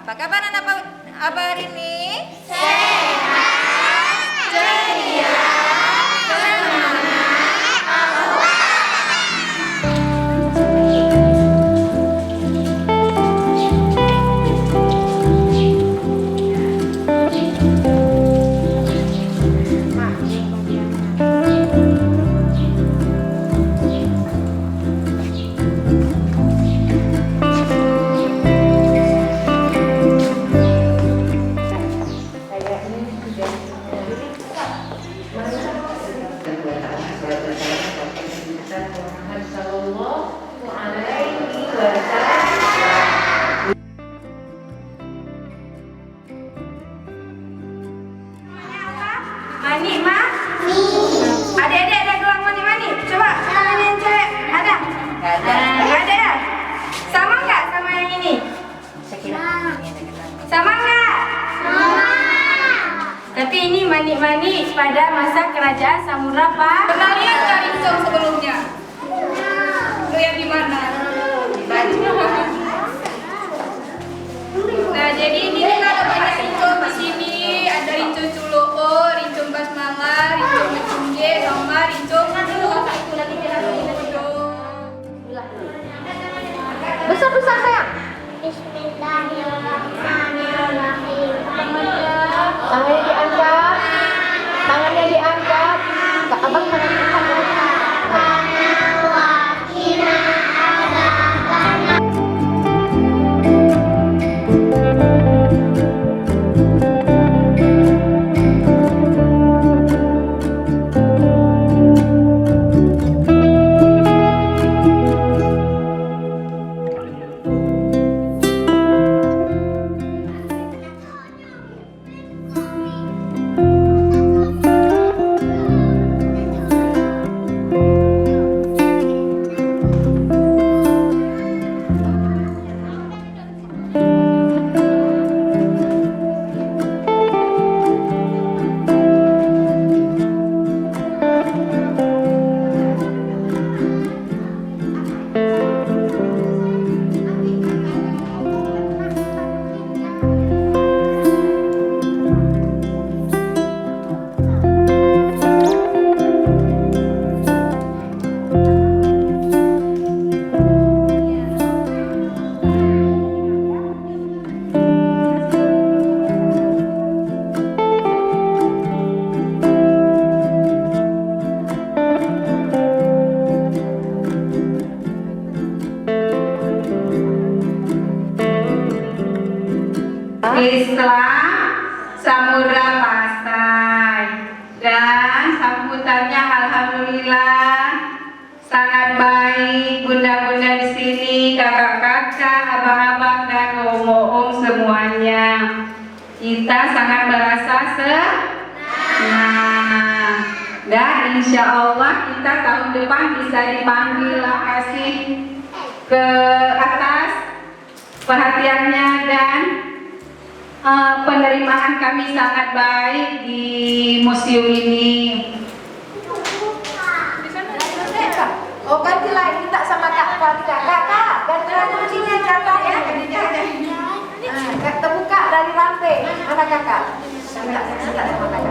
Apa kabar anak Abah hari ini? Sehat, ceria, semangat, awal. Mani, Ma? Adik-adik ada gelang mani-mani? Coba, tangan yang cewek. Ada? Ada. Ada ya? Sama nggak sama yang ini? Sama nggak? Sama. Tapi ini mani-mani pada masa kerajaan Samura, Pak. Pernah lihat nggak rincong sebelumnya? Lihat di mana? Di Bali. Nah, jadi ini kita ada banyak rincong di sini. Ada rincong Culoo, rincong Basmala, rincong Mecungge, sama rincong Besar-besar sayang. Bismillahirrahmanirrahim. Tangannya diangkat. Tangannya diangkat. Kak Abang tangannya diangkat. Islam Samura Pasai, dan sambutannya alhamdulillah sangat baik. Bunda-bunda di sini, kakak-kakak, abang-abang dan om-om semuanya, kita sangat merasa senang. Dan insya Allah kita tahun depan bisa dipanggil. Kasih ke atas perhatiannya dan penerimaan kami sangat baik di museum ini. Oh, ganti lagi minta sama Kak Walika. Kakak, gantilah kuncinya jatuh ya. Terbuka dari lantai. Mana Kakak? Minta sama Kakak.